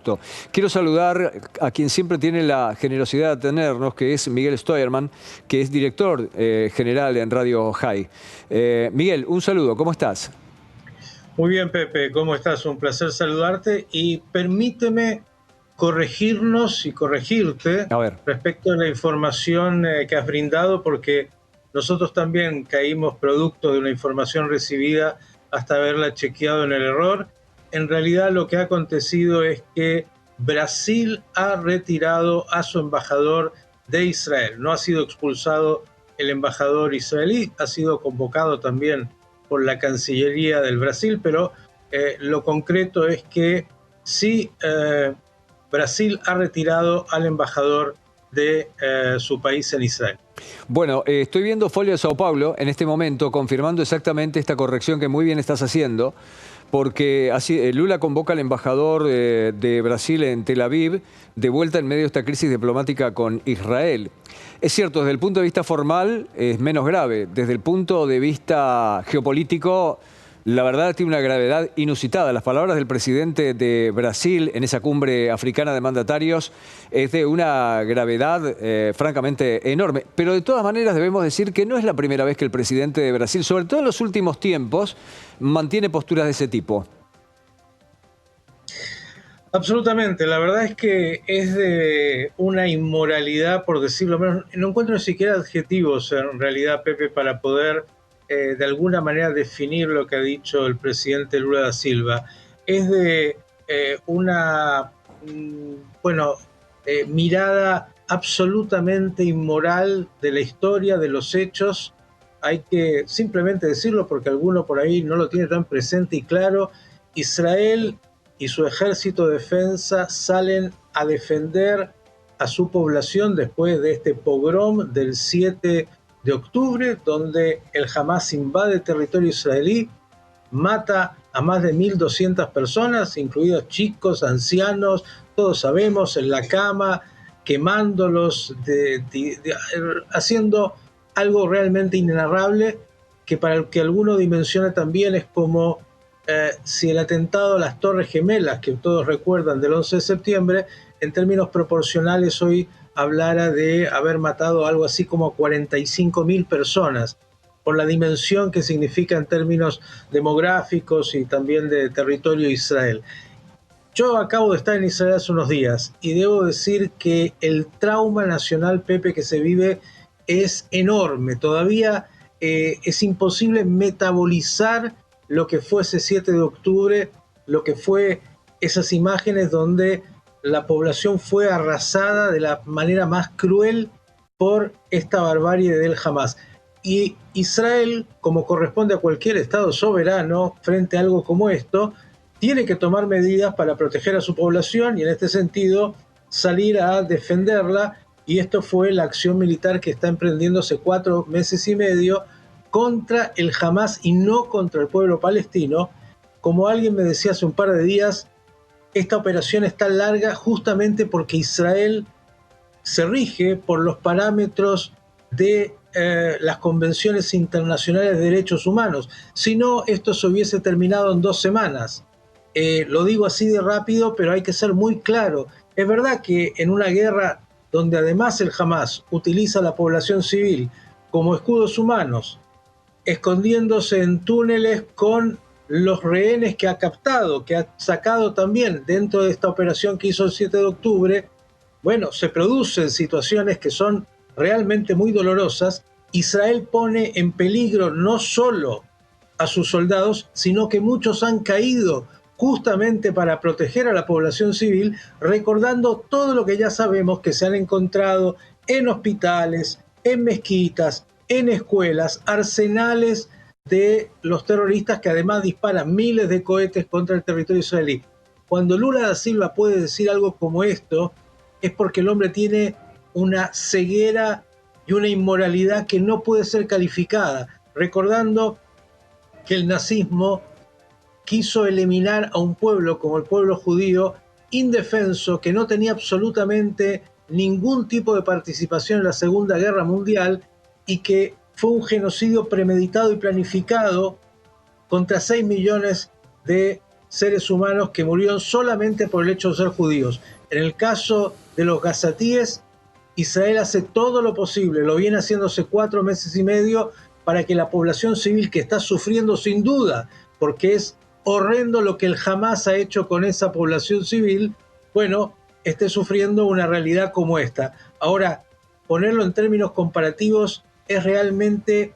gusto. Quiero saludar a quien siempre tiene la generosidad de atendernos, que es Miguel Steuermann, que es director general en Radio High. Miguel, un saludo, ¿cómo estás? Muy bien, Pepe, ¿cómo estás? Un placer saludarte y permíteme corregirnos y corregirte A ver. respecto a la información que has brindado, porque nosotros también caímos producto de una información recibida hasta haberla chequeado en el error. En realidad lo que ha acontecido es que Brasil ha retirado a su embajador de Israel. No ha sido expulsado el embajador israelí, ha sido convocado también por la Cancillería del Brasil, pero lo concreto es que sí, Brasil ha retirado al embajador de su país en Israel. Bueno, estoy viendo Folio de Sao Paulo en este momento, confirmando exactamente esta corrección que muy bien estás haciendo, porque así, Lula convoca al embajador de Brasil en Tel Aviv, de vuelta en medio de esta crisis diplomática con Israel. Es cierto, desde el punto de vista formal es menos grave, desde el punto de vista geopolítico, la verdad tiene una gravedad inusitada. Las palabras del presidente de Brasil en esa cumbre africana de mandatarios es de una gravedad francamente enorme. Pero de todas maneras debemos decir que no es la primera vez que el presidente de Brasil, sobre todo en los últimos tiempos, mantiene posturas de ese tipo. Absolutamente, la verdad es que es de una inmoralidad, por decirlo menos. No encuentro ni siquiera adjetivos en realidad, Pepe, para poder de alguna manera definir lo que ha dicho el presidente Lula da Silva. Es de una mirada absolutamente inmoral de la historia, de los hechos. Hay que simplemente decirlo porque alguno por ahí no lo tiene tan presente y claro. Israel y su ejército de defensa salen a defender a su población después de este pogrom del 7 de octubre, donde el Hamas invade territorio israelí, mata a más de 1.200 personas, incluidos chicos, ancianos, todos sabemos, en la cama, quemándolos, haciendo algo realmente inenarrable, que para el que alguno dimensiona también es como si el atentado a las Torres Gemelas, que todos recuerdan del 11 de septiembre, en términos proporcionales hoy hablara de haber matado algo así como 45.000 personas, por la dimensión que significa en términos demográficos y también de territorio Israel. Yo acabo de estar en Israel hace unos días y debo decir que el trauma nacional, Pepe, que se vive es enorme. Todavía es imposible metabolizar lo que fue ese 7 de octubre, lo que fue esas imágenes donde la población fue arrasada de la manera más cruel por esta barbarie del Hamas. Y Israel, como corresponde a cualquier Estado soberano frente a algo como esto, tiene que tomar medidas para proteger a su población y en este sentido salir a defenderla, y esto fue la acción militar que está emprendiendo hace 4 meses y medio contra el Hamas y no contra el pueblo palestino. Como alguien me decía hace un par de días, esta operación es tan larga justamente porque Israel se rige por los parámetros de las convenciones internacionales de derechos humanos. Si no, esto se hubiese terminado en 2 semanas. Lo digo así de rápido, pero hay que ser muy claro. Es verdad que en una guerra donde además el Hamas utiliza a la población civil como escudos humanos, escondiéndose en túneles con los rehenes que ha captado, que ha sacado también dentro de esta operación que hizo el 7 de octubre, bueno, se producen situaciones que son realmente muy dolorosas. Israel pone en peligro no solo a sus soldados, sino que muchos han caído justamente para proteger a la población civil, recordando todo lo que ya sabemos que se han encontrado en hospitales, en mezquitas, en escuelas, arsenales de los terroristas que además disparan miles de cohetes contra el territorio israelí. Cuando Lula da Silva puede decir algo como esto, es porque el hombre tiene una ceguera y una inmoralidad que no puede ser calificada, recordando que el nazismo quiso eliminar a un pueblo como el pueblo judío, indefenso, que no tenía absolutamente ningún tipo de participación en la Segunda Guerra Mundial y que fue un genocidio premeditado y planificado contra 6 millones de seres humanos que murieron solamente por el hecho de ser judíos. En el caso de los gazatíes, Israel hace todo lo posible, lo viene haciendo hace 4 meses y medio, para que la población civil que está sufriendo sin duda, porque es horrendo lo que el Hamas ha hecho con esa población civil, bueno, esté sufriendo una realidad como esta. Ahora, ponerlo en términos comparativos es realmente,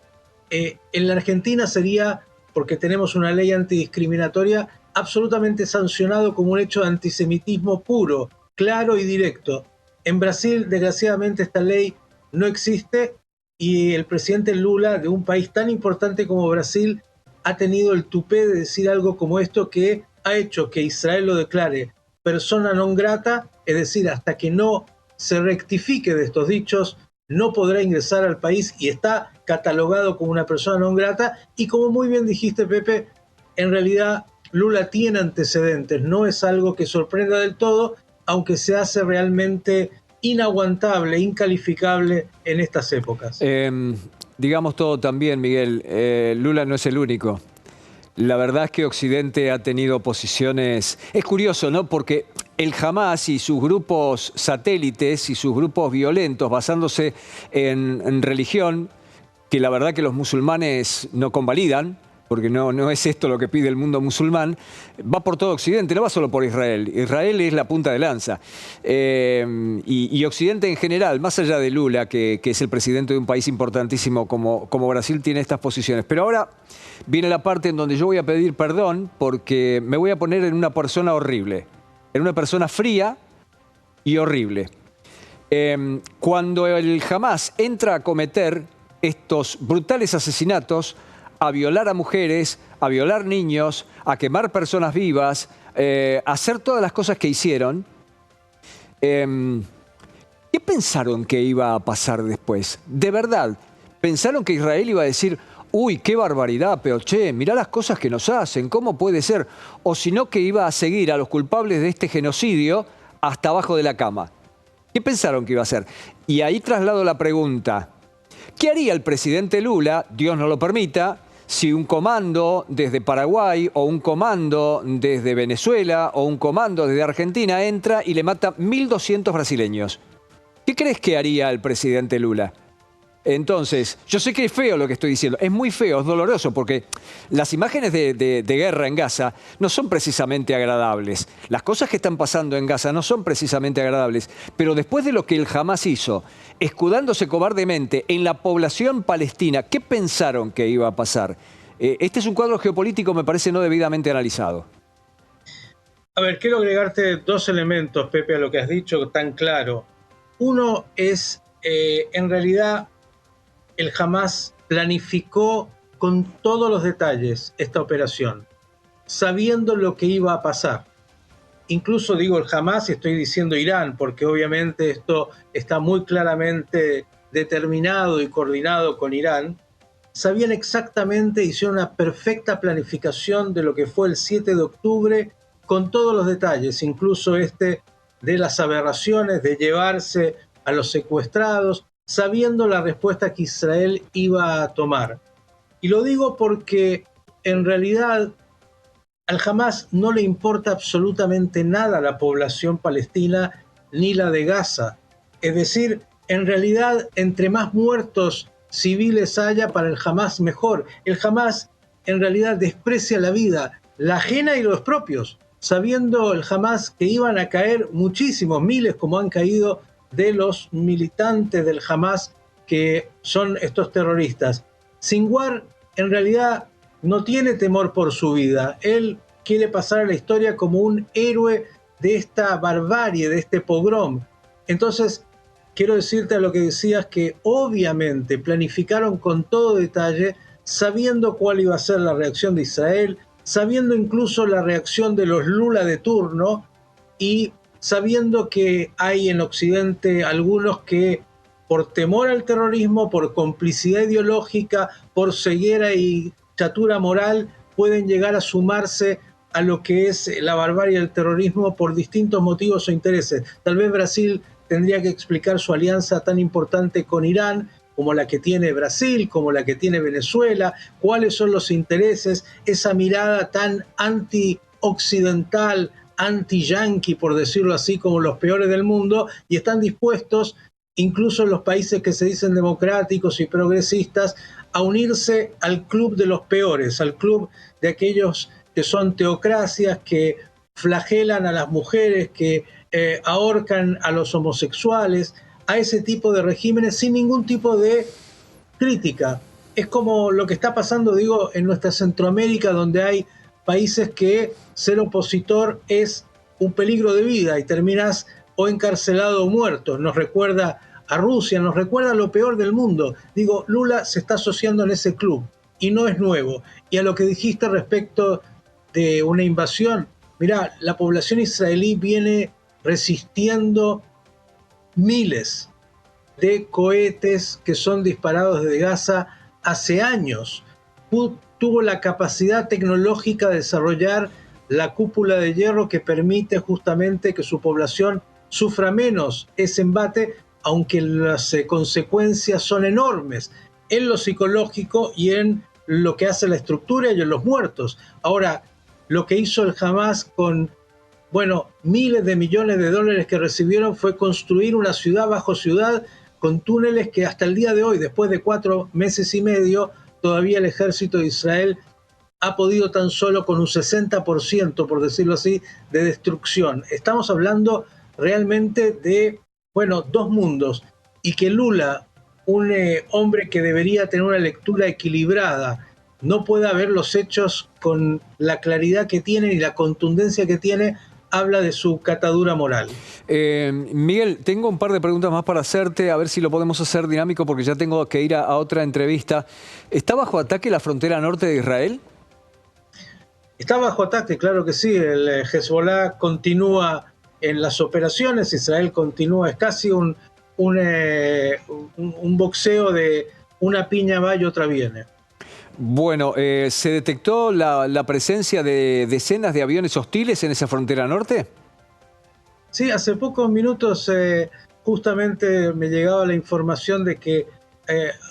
en la Argentina sería, porque tenemos una ley antidiscriminatoria, absolutamente sancionado como un hecho de antisemitismo puro, claro y directo. En Brasil, desgraciadamente, esta ley no existe y el presidente Lula, de un país tan importante como Brasil, ha tenido el tupé de decir algo como esto, que ha hecho que Israel lo declare persona non grata, es decir, hasta que no se rectifique de estos dichos, no podrá ingresar al país y está catalogado como una persona non grata. Y como muy bien dijiste, Pepe, en realidad Lula tiene antecedentes, no es algo que sorprenda del todo, aunque se hace realmente inaguantable, incalificable en estas épocas. Digamos todo también, Miguel, Lula no es el único. La verdad es que Occidente ha tenido posiciones... Es curioso, ¿no? Porque el Hamas y sus grupos satélites y sus grupos violentos basándose en religión, que la verdad que los musulmanes no convalidan, porque no es esto lo que pide el mundo musulmán, va por todo Occidente, no va solo por Israel. Israel es la punta de lanza. Y Occidente en general, más allá de Lula, que es el presidente de un país importantísimo como Brasil, tiene estas posiciones. Pero ahora viene la parte en donde yo voy a pedir perdón porque me voy a poner en una persona horrible, en una persona fría y horrible. Cuando el Hamas entra a cometer estos brutales asesinatos, a violar a mujeres, a violar niños, a quemar personas vivas, a hacer todas las cosas que hicieron, ¿qué pensaron que iba a pasar después? De verdad, ¿pensaron que Israel iba a decir, uy, qué barbaridad, pero che, mirá las cosas que nos hacen, ¿cómo puede ser? O sino que iba a seguir a los culpables de este genocidio hasta abajo de la cama. ¿Qué pensaron que iba a hacer? Y ahí traslado la pregunta, ¿qué haría el presidente Lula, Dios no lo permita, si un comando desde Paraguay o un comando desde Venezuela o un comando desde Argentina entra y le mata 1.200 brasileños? ¿Qué crees que haría el presidente Lula? Entonces, yo sé que es feo lo que estoy diciendo, es muy feo, es doloroso, porque las imágenes de guerra en Gaza no son precisamente agradables. Las cosas que están pasando en Gaza no son precisamente agradables, pero después de lo que el Hamas hizo, escudándose cobardemente en la población palestina, ¿qué pensaron que iba a pasar? Este es un cuadro geopolítico, me parece, no debidamente analizado. A ver, quiero agregarte 2 elementos, Pepe, a lo que has dicho tan claro. Uno es, en realidad, el Hamas planificó con todos los detalles esta operación, sabiendo lo que iba a pasar. Incluso digo el Hamas y estoy diciendo Irán, porque obviamente esto está muy claramente determinado y coordinado con Irán. Sabían exactamente, hicieron una perfecta planificación de lo que fue el 7 de octubre, con todos los detalles, incluso de las aberraciones de llevarse a los secuestrados, sabiendo la respuesta que Israel iba a tomar. Y lo digo porque en realidad al Hamas no le importa absolutamente nada la población palestina ni la de Gaza. Es decir, en realidad, entre más muertos civiles haya para el Hamas, mejor. El Hamas en realidad desprecia la vida, la ajena y los propios, sabiendo el Hamas que iban a caer muchísimos, miles como han caído de los militantes del Hamas, que son estos terroristas. Sinwar en realidad no tiene temor por su vida. Él quiere pasar a la historia como un héroe de esta barbarie, de este pogrom. Entonces, quiero decirte a lo que decías, que obviamente planificaron con todo detalle, sabiendo cuál iba a ser la reacción de Israel, sabiendo incluso la reacción de los Lula de turno y sabiendo que hay en Occidente algunos que por temor al terrorismo, por complicidad ideológica, por ceguera y chatura moral, pueden llegar a sumarse a lo que es la barbarie del terrorismo por distintos motivos o intereses. Tal vez Brasil tendría que explicar su alianza tan importante con Irán, como la que tiene Brasil, como la que tiene Venezuela, cuáles son los intereses, esa mirada tan occidental, anti-yanqui, por decirlo así, como los peores del mundo, y están dispuestos, incluso en los países que se dicen democráticos y progresistas, a unirse al club de los peores, al club de aquellos que son teocracias, que flagelan a las mujeres, que ahorcan a los homosexuales, a ese tipo de regímenes sin ningún tipo de crítica. Es como lo que está pasando, digo, en nuestra Centroamérica, donde hay países que ser opositor es un peligro de vida y terminas o encarcelado o muerto. Nos recuerda a Rusia, nos recuerda lo peor del mundo. Digo, Lula se está asociando en ese club y no es nuevo. Y a lo que dijiste respecto de una invasión, mirá, la población israelí viene resistiendo miles de cohetes que son disparados desde Gaza hace años. Tuvo la capacidad tecnológica de desarrollar la cúpula de hierro que permite justamente que su población sufra menos ese embate, aunque las consecuencias son enormes en lo psicológico y en lo que hace la estructura y en los muertos. Ahora, lo que hizo el Hamas con, bueno, miles de millones de dólares que recibieron fue construir una ciudad bajo ciudad con túneles que hasta el día de hoy, después de 4 meses y medio, todavía el ejército de Israel ha podido tan solo con un 60%, por decirlo así, de destrucción. Estamos hablando realmente de, bueno, dos mundos. Y que Lula, un hombre que debería tener una lectura equilibrada, no pueda ver los hechos con la claridad que tiene y la contundencia que tiene, habla de su catadura moral. Miguel, tengo un par de preguntas más para hacerte, a ver si lo podemos hacer dinámico porque ya tengo que ir a otra entrevista. ¿Está bajo ataque la frontera norte de Israel? Está bajo ataque, claro que sí. El Hezbollah continúa en las operaciones, Israel continúa, es casi un boxeo de una piña va y otra viene. Bueno, ¿se detectó la presencia de decenas de aviones hostiles en esa frontera norte? Sí, hace pocos minutos justamente me llegaba la información de que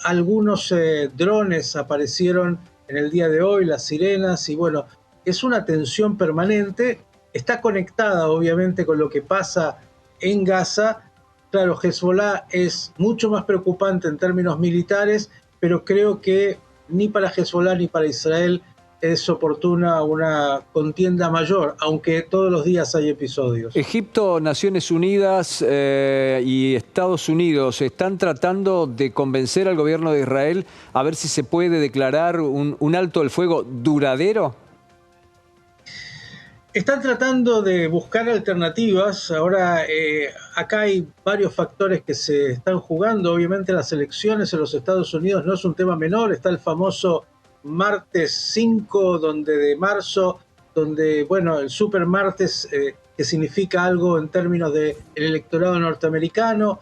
algunos drones aparecieron en el día de hoy, las sirenas, y bueno, es una tensión permanente, está conectada obviamente con lo que pasa en Gaza. Claro, Hezbollah es mucho más preocupante en términos militares, pero creo que ni para Hezbollah ni para Israel es oportuna una contienda mayor, aunque todos los días hay episodios. Egipto, Naciones Unidas y Estados Unidos están tratando de convencer al gobierno de Israel a ver si se puede declarar un alto el fuego duradero. Están tratando de buscar alternativas. Ahora, acá hay varios factores que se están jugando. Obviamente las elecciones en los Estados Unidos no es un tema menor. Está el famoso martes 5 de marzo, donde, bueno, el super martes, que significa algo en términos del electorado norteamericano.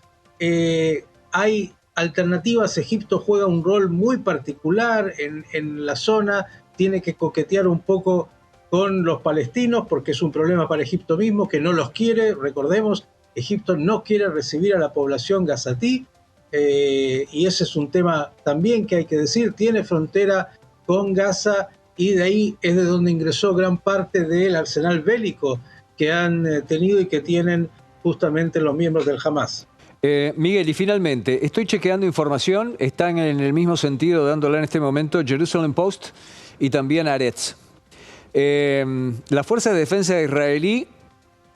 Hay alternativas. Egipto juega un rol muy particular en la zona. Tiene que coquetear un poco con los palestinos, porque es un problema para Egipto mismo, que no los quiere. Recordemos, Egipto no quiere recibir a la población gazatí, y ese es un tema también que hay que decir. Tiene frontera con Gaza y de ahí es de donde ingresó gran parte del arsenal bélico que han tenido y que tienen justamente los miembros del Hamas. Miguel, y finalmente, estoy chequeando información, están en el mismo sentido dándola en este momento Jerusalem Post y también Haaretz. Las fuerzas de defensa israelí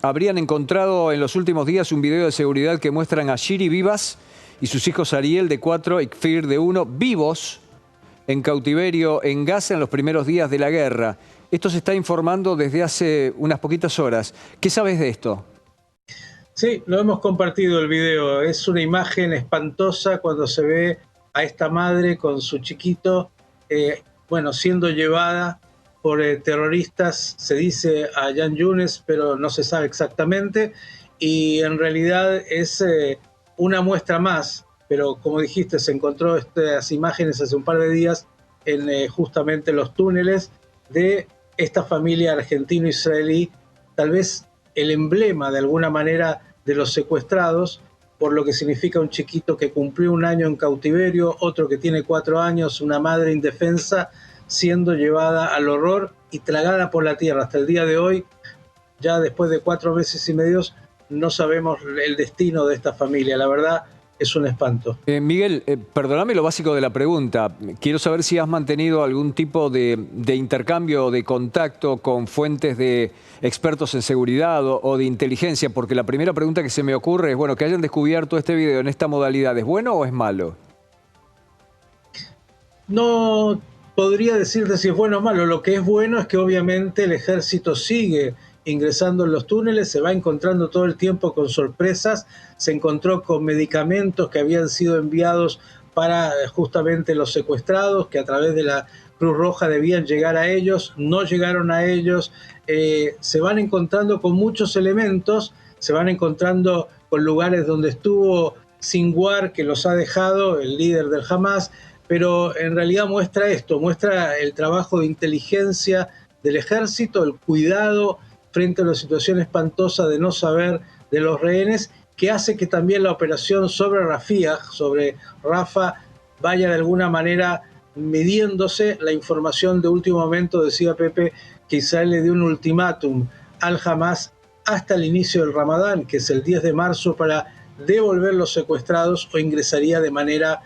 habrían encontrado en los últimos días un video de seguridad que muestran a Shiri Vivas y sus hijos Ariel de 4 y Kfir de 1 vivos en cautiverio en Gaza en los primeros días de la guerra. Esto se está informando desde hace unas poquitas horas. ¿Qué sabes de esto? Sí, lo hemos compartido el video. Es una imagen espantosa cuando se ve a esta madre con su chiquito, bueno, siendo llevada por terroristas, se dice a Jan Yunes, pero no se sabe exactamente, y en realidad es una muestra más, pero como dijiste, se encontró estas imágenes hace un par de días en justamente los túneles de esta familia argentino-israelí, tal vez el emblema de alguna manera de los secuestrados, por lo que significa un chiquito que cumplió 1 año en cautiverio, otro que tiene 4 años, una madre indefensa, siendo llevada al horror y tragada por la tierra. Hasta el día de hoy, ya después de 4 meses y medio, no sabemos el destino de esta familia. La verdad, es un espanto. Miguel, perdóname lo básico de la pregunta. Quiero saber si has mantenido algún tipo de intercambio, de contacto con fuentes de expertos en seguridad o de inteligencia, porque la primera pregunta que se me ocurre es, bueno, que hayan descubierto este video en esta modalidad, ¿es bueno o es malo? No podría decirte si es bueno o malo. Lo que es bueno es que obviamente el ejército sigue ingresando en los túneles, se va encontrando todo el tiempo con sorpresas, se encontró con medicamentos que habían sido enviados para justamente los secuestrados, que a través de la Cruz Roja debían llegar a ellos, no llegaron a ellos, se van encontrando con muchos elementos, se van encontrando con lugares donde estuvo Sinwar, que los ha dejado, el líder del Hamas, pero en realidad muestra esto, muestra el trabajo de inteligencia del ejército, el cuidado frente a una situación espantosa de no saber de los rehenes, que hace que también la operación sobre Rafah, sobre Rafah, vaya de alguna manera midiéndose. La información de último momento decía Pepe que Israel le dio un ultimátum al Hamas hasta el inicio del Ramadán, que es el 10 de marzo, para devolver los secuestrados o ingresaría de manera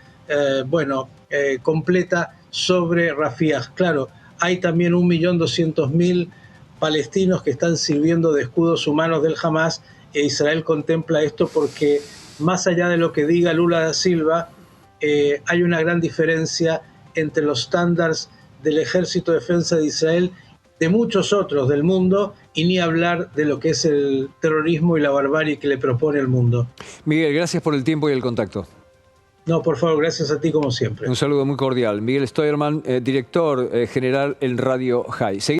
completa sobre Rafah. Claro, hay también 1.200.000 palestinos que están sirviendo de escudos humanos del Hamas, e Israel contempla esto porque, más allá de lo que diga Lula da Silva, hay una gran diferencia entre los estándares del Ejército de Defensa de Israel, de muchos otros del mundo, y ni hablar de lo que es el terrorismo y la barbarie que le propone el mundo. Miguel, gracias por el tiempo y el contacto. No, por favor, gracias a ti como siempre. Un saludo muy cordial. Miguel Steuermann, director general en Radio High.